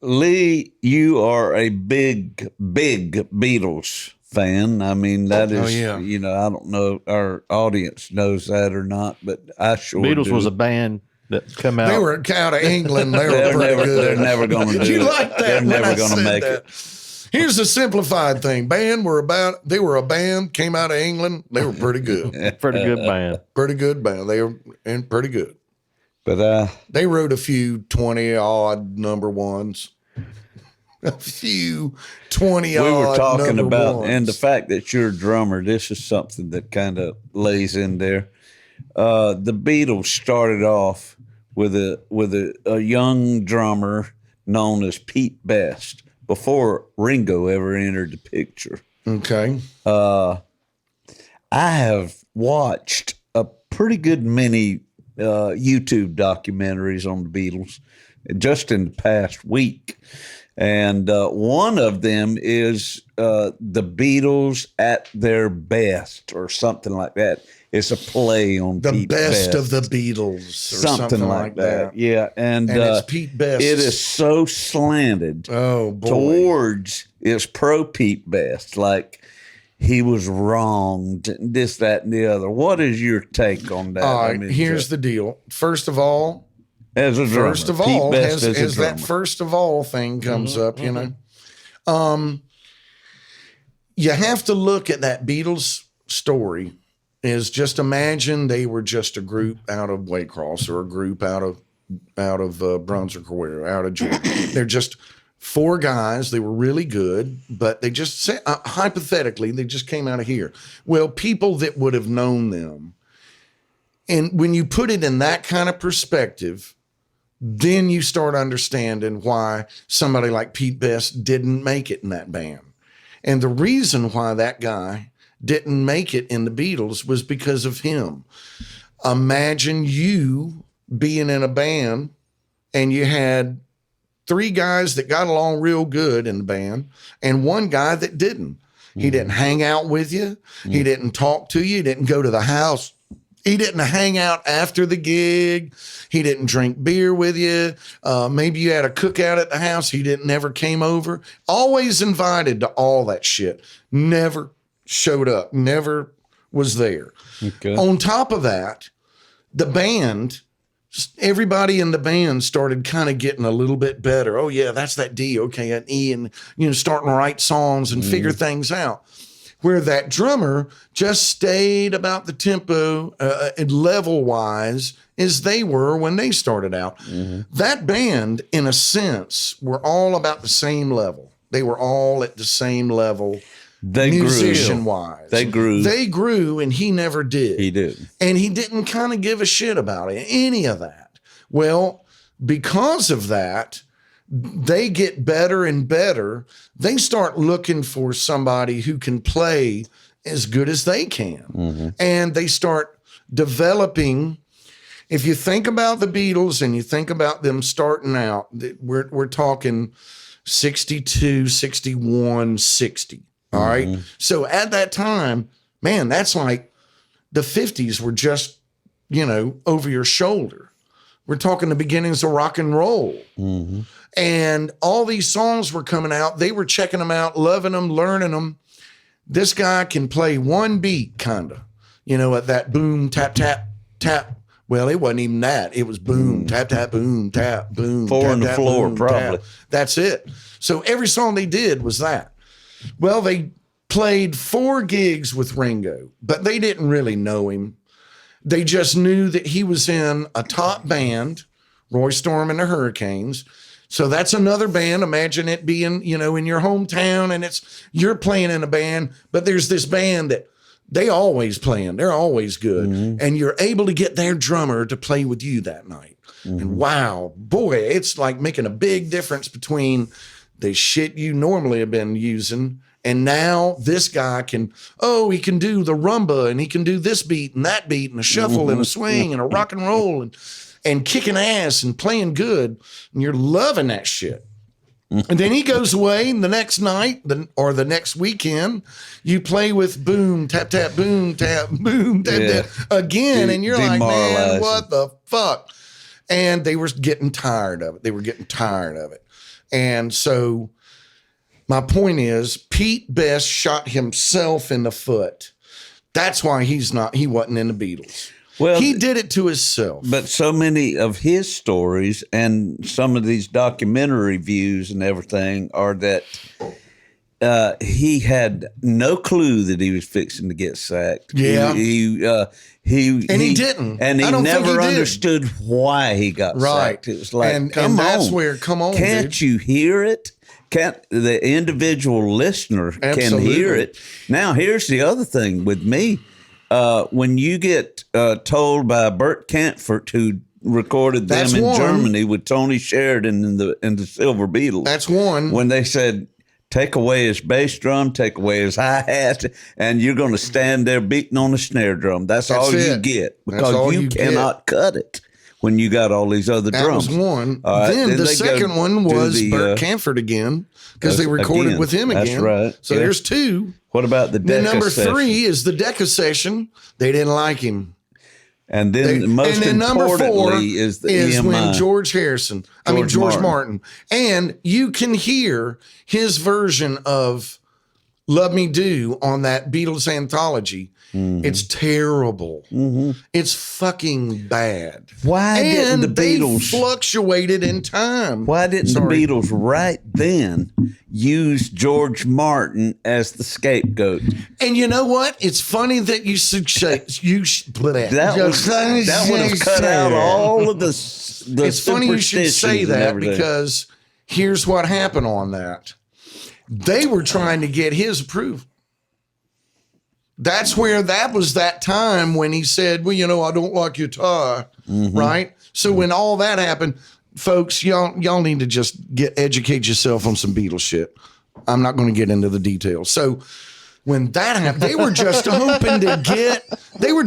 Lee, you are a big Beatles fan. I mean, that is, I don't know if our audience knows that or not, but I sure Beatles do. was a band that come out. They were out of England. They were pretty good. They're never going to do it. You like that? They're never going to make it. Here's the simplified thing. They were a band, came out of England. They were pretty good. Pretty good band. Pretty good band. They were pretty good. But they wrote a few 20-odd number ones. A few 20-odd we were talking number about, ones. and the fact that you're a drummer, this is something that kind of lays in there. The Beatles started off with a young drummer known as Pete Best before Ringo ever entered the picture. Okay. I have watched a pretty good many YouTube documentaries on the Beatles just in the past week. And one of them is The Beatles at Their Best or something like that. It's a play on The Pete Best Best. of the Beatles or something like that. Yeah. And it's Pete Best. It is so slanted towards it's pro Pete Best. Like he was wronged, this, that, and the other. What is your take on that? All right, here's the deal. First of all, as that first of all thing comes up, you know, you have to look at that Beatles story is just imagine they were just a group out of Waycross or a group out of Brunswick or where, out of Georgia. They're just four guys. They were really good, but they just said, hypothetically, they just came out of here. Well, people that would have known them, and when you put it in that kind of perspective, then you start understanding why somebody like Pete Best didn't make it in that band. And the reason why that guy didn't make it in the Beatles was because of him. Imagine you being in a band and you had three guys that got along real good in the band and one guy that didn't. He didn't hang out with you. He didn't talk to you. He didn't go to the house. He didn't hang out after the gig. He didn't drink beer with you. Maybe you had a cookout at the house. He never came over. Always invited to all that shit. Never showed up. Never was there. Okay. On top of that, the band, everybody in the band started kind of getting a little bit better. Oh yeah, that's that D. Okay, an E, and starting to write songs and figure things out. Where that drummer just stayed about the tempo level-wise as they were when they started out. That band, in a sense, were all about the same level. They were all at the same level musician-wise. They grew. They grew, and he never did. He did. And he didn't kind of give a shit about it, any of that. Well, because of that, they get better and better. They start looking for somebody who can play as good as they can. And they start developing. If you think about the Beatles and you think about them starting out, we're talking 62, 61, 60. All right. So at that time, man, that's like the 50s were just, over your shoulder. We're talking the beginnings of rock and roll. And all these songs were coming out. They were checking them out, loving them, learning them. This guy can play one beat, kind of, at that boom, tap, tap, tap. Well, it wasn't even that. It was boom, tap, tap, boom, tap, boom. Four tap, on the tap, floor, boom, probably. Tap. That's it. So every song they did was that. Well, they played 4 gigs with Ringo, but they didn't really know him. They just knew that he was in a top band, Roy Storm and the Hurricanes. So that's another band. Imagine it being, in your hometown and you're playing in a band, but there's this band that they always playing. They're always good. And you're able to get their drummer to play with you that night. And wow, boy, it's like making a big difference between the shit you normally have been using. And now this guy he can do the rumba and he can do this beat and that beat and a shuffle and a swing and a rock and roll and kicking ass and playing good, and you're loving that shit. And then he goes away, and the next night or the next weekend, you play with boom, tap, tap, boom, tap, boom, tap, tap again, and you're like, man, what the fuck? And they were getting tired of it. And so my point is, Pete Best shot himself in the foot. That's why he wasn't in the Beatles. Well, he did it to himself. But so many of his stories and some of these documentary views and everything are that he had no clue that he was fixing to get sacked. Yeah. He didn't. And he never understood why he got sacked. It was like, come on, can't dude. you hear it? Can't the individual listener can hear it? Now, here's the other thing with me. When you get told by Bert Kaempfert, who recorded them in Germany with Tony Sheridan in the Silver Beatles. That's one. When they said, take away his bass drum, take away his hi-hat, and you're going to stand there beating on the snare drum. That's all you get, because you cannot cut it when you got all these other drums. That was one. Then the second one was Bert Kaempfert again, because they recorded with him again. That's right. So there's two. What about the Decca number session? 3 is the Decca session. They didn't like him. And then most importantly is the EMI. When George Martin. And you can hear his version of Love Me Do on that Beatles anthology. Mm-hmm. It's terrible. Mm-hmm. It's fucking bad. Why didn't the Beatles fluctuated in time? Why didn't the Beatles right then use George Martin as the scapegoat? And you know what? It's funny that you that would have cut out all of the It's funny you should say that, because here's what happened on that. They were trying to get his approval. That's where that was that time when he said, well, I don't like your tie, right? So when all that happened, folks, y'all need to just educate yourself on some Beatles shit. I'm not going to get into the details. So when that happened, they were just hoping to get that day. They were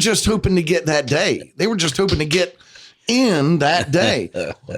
just hoping to get in that day.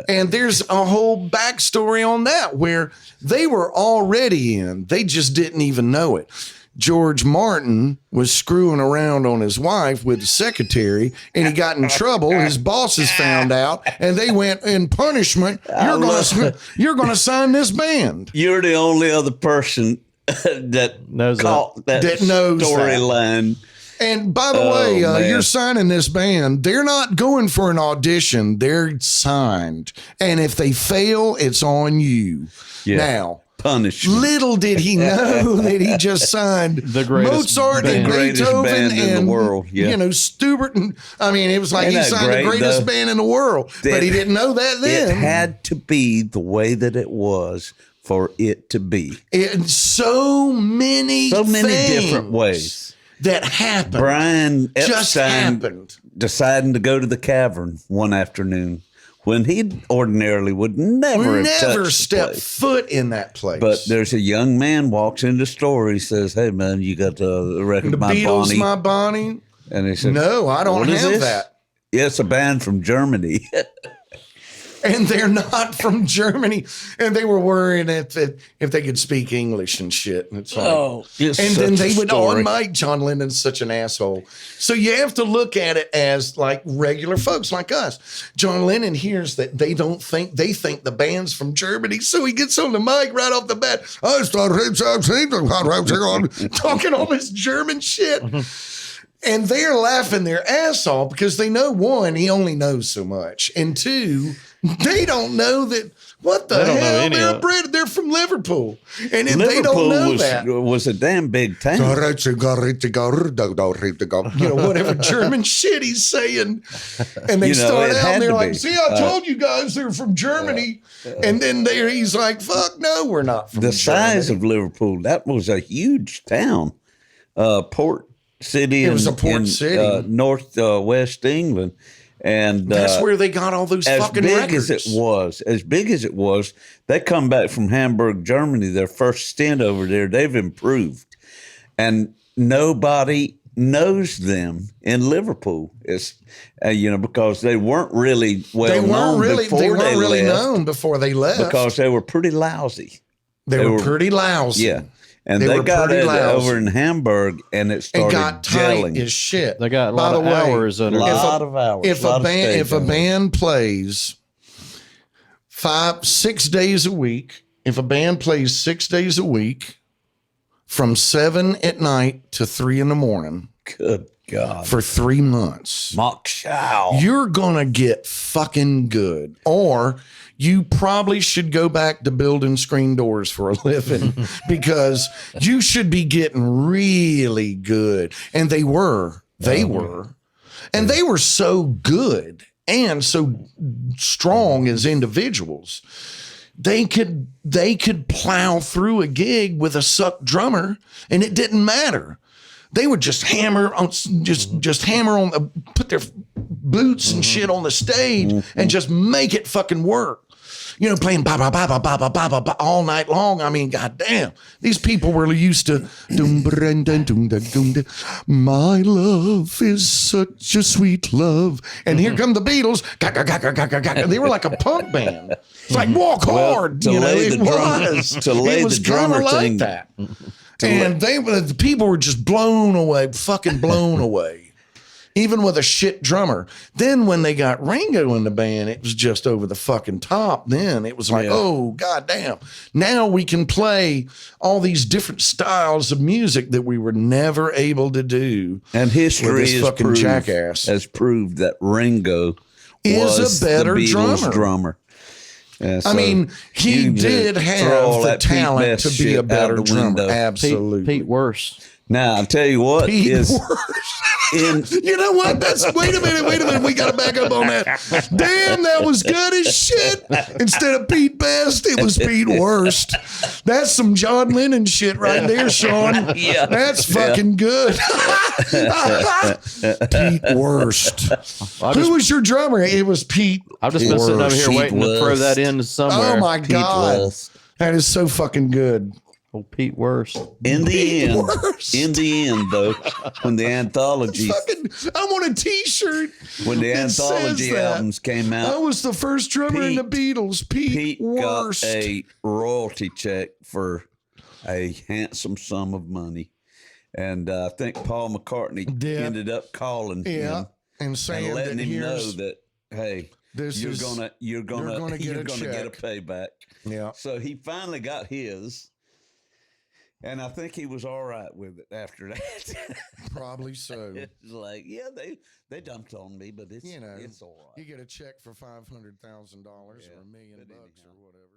And there's a whole backstory on that where they were already in. They just didn't even know it. George Martin was screwing around on his wife with the secretary, and he got in trouble. His bosses found out, and they went, in punishment, you're going to sign this band. You're the only other person that knows that storyline. And by the way, you're signing this band. They're not going for an audition. They're signed. And if they fail, it's on you. Yeah. Now, punishment. Little did he know that he just signed Mozart and Beethoven in the world. Yeah. Stubert. And it was like he signed the greatest band in the world. But he didn't know that then. It had to be the way that it was for it to be. In so many different ways. That happened. Brian Epstein deciding to go to the cavern one afternoon when he ordinarily would never step foot in that place. But there's a young man walks into the store. He says, "Hey man, you got the record the My Beatles, Bonnie?" My Bonnie. And he said, "No, I don't have that." Yeah, it's a band from Germany. And they're not from Germany, and they were worrying if they could speak English and shit. And it's like, and then they would on mic. John Lennon's such an asshole. So you have to look at it as like regular folks like us. John Lennon hears that they think the band's from Germany, so he gets on the mic right off the bat. I started talking all this German shit. And they're laughing their ass off because they know, one, he only knows so much. And two, they don't know that, what the hell? They're from Liverpool. And if they don't know that. Was a damn big town. Whatever German shit he's saying. And they start out and they're like, see, I told you guys they're from Germany. And then he's like, fuck no, we're not from Germany. The size of Liverpool, that was a huge town. Port city. It was a port city. Northwest England. And that's where they got all those fucking records. As big as it was, they come back from Hamburg, Germany, their first stint over there. They've improved. And nobody knows them in Liverpool. It's because they weren't really known before they left. Because they were pretty lousy. They were pretty lousy. Yeah. And they got it over in Hamburg, and it started gelling. Tight as shit. They got a lot of hours. If a band plays 6 days a week. If a band plays 6 days a week from 7 at night to 3 in the morning Good God. for 3 months, Mock Show. you're going to get fucking good. Or you probably should go back to building screen doors for a living because you should be getting really good. And they were. And they were so good and so strong as individuals. They could plow through a gig with a suck drummer and it didn't matter. They would just hammer on, put their boots and shit on the stage and just make it fucking work. You know, playing ba ba ba ba ba ba ba ba ba all night long. I mean, goddamn, these people were used to my love is such a sweet love, and here come the Beatles. They were like a punk band. It's like walk hard. To You know, lay it the drummer- was. to lay It was the drummer kinda thing- like that. And the people were just blown away, fucking blown away. Even with a shit drummer. Then when they got Ringo in the band, it was just over the fucking top. Then it was like, oh, goddamn. Now we can play all these different styles of music that we were never able to do. And history this fucking has proved that Ringo Is was a better the Beatles drummer. drummer. Yeah, I so mean, he you can did just have throw all the that Pete talent Best to be shit a out better the drummer. window. Absolutely. Pete worse. Now I'll tell you what Pete is worse. in You know what? Wait a minute. We got to back up on that. Damn, that was good as shit. Instead of Pete Best, it was Pete Worst. That's some John Lennon shit right there, Sean. Yeah. That's fucking good. Pete Worst. Who was your drummer? It was Pete. I've just been sitting over here Pete waiting to throw West. that in somewhere. Oh my Pete God. West. That is so fucking good. Oh, Pete worse. In Pete the West. end, though, when the anthology I want a T-shirt. when the that says anthology that. albums came I out, was the first drummer in the Beatles. Pete Worst. got a royalty check for a handsome sum of money, and I think Paul McCartney Yeah. ended up calling Yeah, him and saying and letting that him know here's that hey, this you're is gonna you're gonna get a get a check. payback. Yeah. So he finally got his, and I think he was all right with it after that. Probably so. It's like, yeah, they dumped on me, but it's You know, it's all right. You get a check for $500,000 or $1 million but or anyhow. whatever.